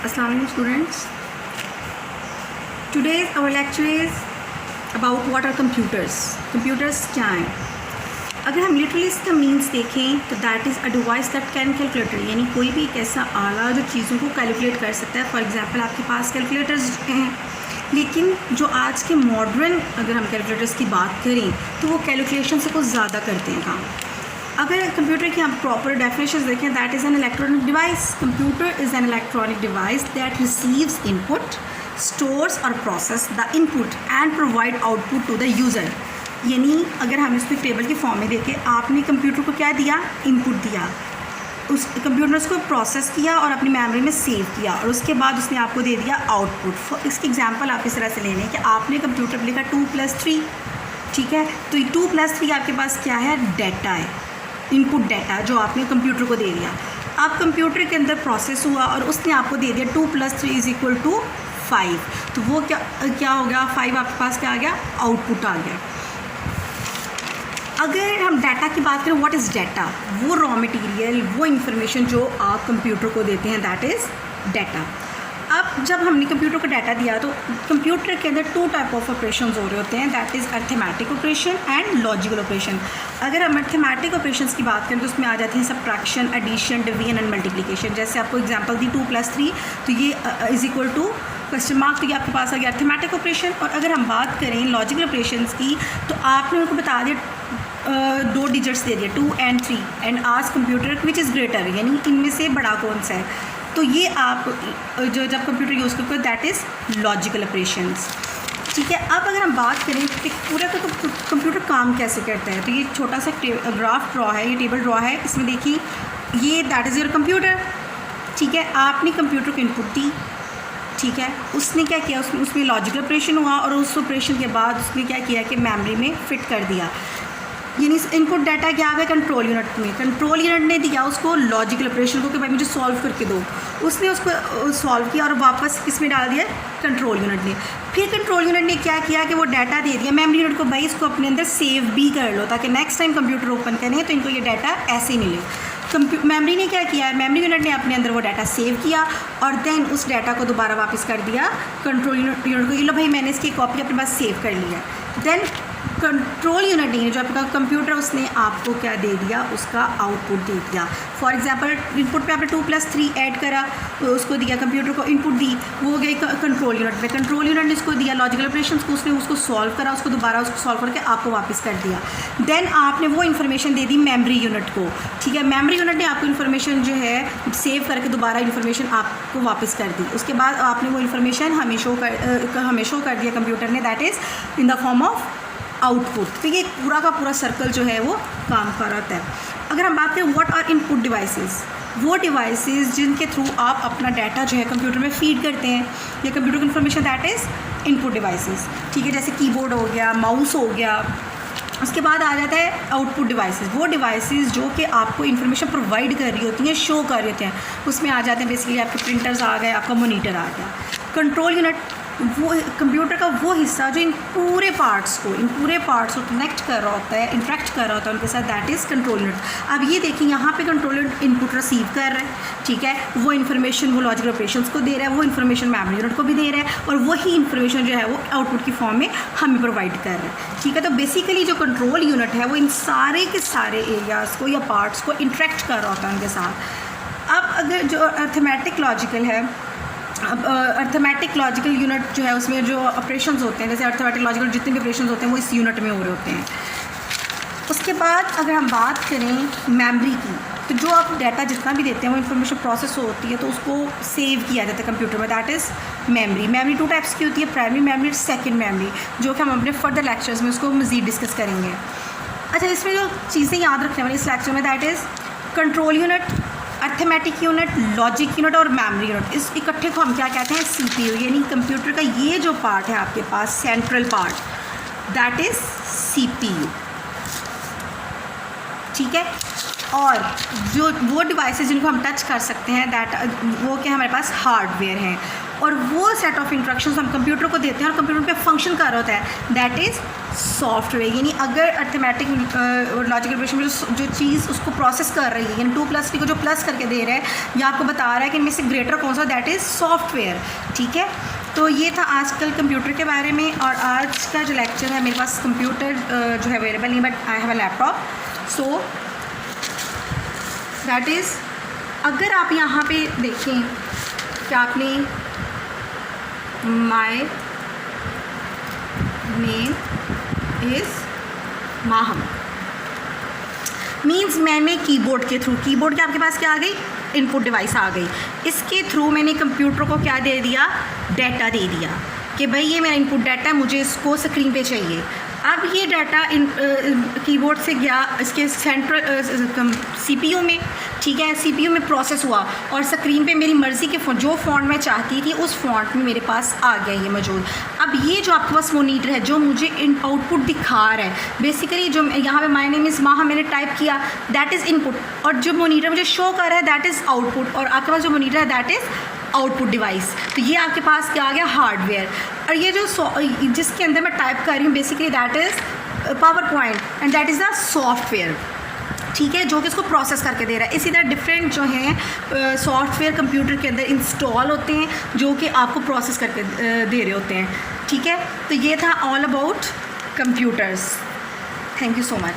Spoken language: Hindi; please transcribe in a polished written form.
Assalamualaikum students. Today's our lecture is about what are computers. Computers क्या हैं? अगर हम लिटरली इसका मीन्स देखें तो that is a device that can calculator, यानी कोई भी एक ऐसा आला जो चीज़ों को कैलकुलेट कर सकता है. फॉर एग्जांपल आपके पास कैलकुलेटर्स हैं, लेकिन जो आज के मॉडर्न अगर हम कैलकुलेटर्स की बात करें तो वो कैलकुलेशन से कुछ ज़्यादा करते हैं काम. अगर कंप्यूटर की हम प्रॉपर डेफिनेशन देखें, that is an electronic device. Computer is an electronic device that receives input, stores और process the input and provide output to the user. यानी अगर हम इसको टेबल के फॉर्म में देखें, आपने कंप्यूटर को क्या दिया, इनपुट दिया, उस कंप्यूटर ने उसको प्रोसेस किया और अपनी मेमोरी में सेव किया और उसके बाद उसने आपको दे दिया आउटपुट. इसकी एग्जांपल आप इस तरह से ले लें कि आपने कंप्यूटर पर लिखा 2+3, ठीक है, तो ये 2+3 आपके पास क्या है, डाटा है, इनपुट डाटा जो आपने कंप्यूटर को दे दिया. अब कंप्यूटर के अंदर प्रोसेस हुआ और उसने आपको दे दिया 2+3 = 5. तो वो क्या हो गया, 5 आपके पास क्या आ गया, आउटपुट आ गया. अगर हम डाटा की बात करें, व्हाट इज़ डाटा, वो रॉ मटेरियल, वो इंफॉर्मेशन जो आप कंप्यूटर को देते हैं, दैट इज़ डाटा. अब जब हमने कंप्यूटर को डाटा दिया तो कंप्यूटर के अंदर 2 टाइप ऑफ ऑपरेशन हो रहे होते हैं, that is arithmetic operation and logical operation. अगर हम अर्थमेटिक ऑपरेशंस की बात करें तो उसमें आ जाती हैं subtraction, addition, division and multiplication. जैसे आपको एग्जांपल दी 2+3, तो ये =, तो ये आपके पास आ गया अर्थमेटिक ऑपरेशन. और अगर हम बात करें लॉजिकल ऑपरेशंस की तो आपने उनको बता दिया 2 डिजिट्स दे दिए 2 and 3 एंड आज कंप्यूटर विच इज़ ग्रेटर, यानी इनमें से बड़ा कौन सा है. तो ये आप जो जब कंप्यूटर यूज़ करते हो दैट इज़ लॉजिकल ऑपरेशंस, ठीक है. अब अगर हम बात करें कि पूरा का तो कंप्यूटर काम कैसे करता है, तो ये छोटा सा ग्राफ ड्रॉ है, ये टेबल ड्रॉ है. इसमें देखिए ये दैट इज़ योर कंप्यूटर, ठीक है. आपने कंप्यूटर को इनपुट दी, ठीक है, उसने क्या किया, उसमें लॉजिकल ऑपरेशन हुआ और उस ऑपरेशन के बाद उसने क्या किया कि मेमोरी में फिट कर दिया. यानी इनपुट डाटा क्या आ गया कंट्रोल यूनिट में. कंट्रोल यूनिट ने दिया उसको लॉजिकल ऑपरेशन को कि भाई मुझे सॉल्व करके दो. उसने उसको सॉल्व किया और वापस किसमें डाल दिया, कंट्रोल यूनिट ने. फिर कंट्रोल यूनिट ने क्या किया कि वो डाटा दे दिया मेमोरी यूनिट को, भाई इसको अपने अंदर सेव भी कर लो ताकि नेक्स्ट टाइम कंप्यूटर ओपन करें तो इनको ये डाटा ऐसे ही मिले. मेमोरी ने क्या किया, मेमोरी यूनिट ने अपने अंदर वो डाटा सेव किया और देन उस डाटा को दोबारा वापस कर दिया कंट्रोल यूनिट को, ये लो भाई मैंने इसकी कॉपी अपने पास सेव कर लिया. देन कंट्रोल यूनिट ने जो आपका कंप्यूटर उसने आपको क्या दे दिया, उसका आउटपुट दे दिया. फॉर एग्जांपल इनपुट पे आपने 2+3 ऐड करा, तो उसको दिया कंप्यूटर को इनपुट दी, वो हो गई कंट्रोल यूनिट में. कंट्रोल यूनिट ने इसको दिया लॉजिकल ऑपरेशंस को, उसने उसको सॉल्व करा, उसको दोबारा उसको सॉल्व करके आपको वापस कर दिया. देन आपने वो इन्फॉर्मेशन दे दी मेमोरी यूनिट को, ठीक है. मेमोरी यूनिट ने आपको इन्फॉर्मेशन जो है सेव करके दोबारा इन्फॉर्मेशन आपको वापस कर दी. उसके बाद आपने वो इन्फॉर्मेशन हमें शो कर दिया कंप्यूटर ने, that is in the form of output. तो ये पूरा का पूरा सर्कल जो है वो काम कर रहा है. अगर हम बात करें व्हाट आर इनपुट डिवाइसेस, वो डिवाइसेस जिनके थ्रू आप अपना डाटा जो है कंप्यूटर में फीड करते हैं या कंप्यूटर की information, that is input devices, ठीक है. जैसे कीबोर्ड हो गया, माउस हो गया. उसके बाद आ जाता है आउटपुट डिवाइसेस, वो डिवाइसेस जो कि आपको इन्फॉर्मेशन प्रोवाइड कर रही होती हैं, शो कर रहे होते हैं. उसमें आ जाते हैं बेसिकली आपके प्रिंटर्स आ गए, आपका मॉनिटर आ गया. कंट्रोल यूनिट वो कंप्यूटर का वो हिस्सा जो इन पूरे पार्ट्स को कनेक्ट कर रहा होता है, इंटरेक्ट कर रहा होता है उनके साथ, दैट इज़ कंट्रोल यूनिट. अब ये देखिए यहाँ पे कंट्रोल यूनिट इनपुट रिसीव कर रहा है, ठीक है. वो इन्फॉर्मेशन वो लॉजिकल ऑपरेशंस को दे रहा है, वो इन्फॉर्मेशन मेमोरी यूनिट को भी दे रहा है और वही इन्फॉर्मेशन जो है वो आउटपुट की फॉर्म में हमें प्रोवाइड कर रहा है, ठीक है. तो बेसिकली जो कंट्रोल यूनिट है वो इन सारे के सारे एरियाज़ को या पार्ट्स को इंटरेक्ट कर रहा होता है उनके साथ. अब अगर जो अर्थमेटिक लॉजिकल है, अब अर्थमेटिक लॉजिकल यूनिट जो है उसमें जो ऑपरेशंस होते हैं, जैसे अर्थमेटिक लॉजिकल जितने भी ऑपरेशंस होते हैं वो इस यूनिट में हो रहे होते हैं. उसके बाद अगर हम बात करें मेमोरी की, तो जो आप डाटा जितना भी देते हैं वो इन्फॉर्मेशन प्रोसेस होती है तो उसको सेव किया जाता है कंप्यूटर में, that is memory. Memory 2 types की होती है, प्राइमरी मेमोरी, सेकेंड मेमोरी, जो कि हम अपने फर्दर लेक्चर्स में उसको मज़ीद डिस्कस करेंगे. अच्छा, इसमें जो चीज़ें याद रखने वाली इस लेक्चर में, that is control unit, arithmetic unit, logic unit और मेमोरी यूनिट. इस इकट्ठे को हम क्या कहते हैं, CPU. यानी कंप्यूटर का ये जो पार्ट है आपके पास central part, that is CPU, ठीक है. और जो वो डिवाइसेस जिनको हम टच कर सकते हैं दैट वो क्या हमारे पास हार्डवेयर हैं, और वो सेट ऑफ इंस्ट्रक्शंस हम कंप्यूटर को देते हैं और कंप्यूटर पे फंक्शन कर रहा होता है, दैट इज़ सॉफ्टवेयर। यानी अगर अर्थमेटिक लॉजिकल ऑपरेशन में जो चीज़ उसको प्रोसेस कर रही है, यानी 2+3 को जो प्लस करके दे रहा है या आपको बता रहा है कि इनमें से ग्रेटर कौन सा, दैट इज़ सॉफ्टवेयर। ठीक है, तो ये था आजकल कंप्यूटर के बारे में। और आज का जो लेक्चर है, मेरे पास कंप्यूटर जो है अवेलेबल नहीं, but I have a laptop, so that is, अगर आप यहाँ पे देखें कि आपने my name is Maham means मैंने कीबोर्ड के थ्रू, कीबोर्ड के आपके पास क्या आ गई, इनपुट डिवाइस आ गई, इसके थ्रू मैंने कंप्यूटर को क्या दे दिया, डाटा दे दिया कि भाई ये मेरा इनपुट डाटा है, मुझे इसको स्क्रीन पे चाहिए। अब ये डाटा कीबोर्ड से गया इसके सेंट्रल सीपीयू में, ठीक है, सीपीयू में प्रोसेस हुआ और स्क्रीन पे मेरी मर्ज़ी के जो फ़ॉन्ट मैं चाहती थी उस फ़ॉन्ट में मेरे पास आ गया ये मौजूद। अब ये जो आपके पास मॉनिटर है जो मुझे आउटपुट दिखा रहा है, बेसिकली जो यहाँ पे माय नेम इज़ माहा मैंने टाइप किया, दैट इज़ इनपुट, और जो मॉनिटर मुझे शो कर रहा है दैट इज़ आउटपुट, और आपके पास जो मॉनिटर है दैट इज़ आउटपुट डिवाइस। तो ये आपके पास क्या आ गया, हार्डवेयर। और ये जो जिसके अंदर मैं टाइप कर रही हूँ basically that is power point and that is the software, ठीक है, जो कि इसको प्रोसेस करके दे रहा है। इसी तरह डिफरेंट जो हैं सॉफ्टवेयर कंप्यूटर के अंदर इंस्टॉल होते हैं जो कि आपको प्रोसेस करके दे रहे होते हैं। ठीक है, तो ये था all about computers. Thank you so much.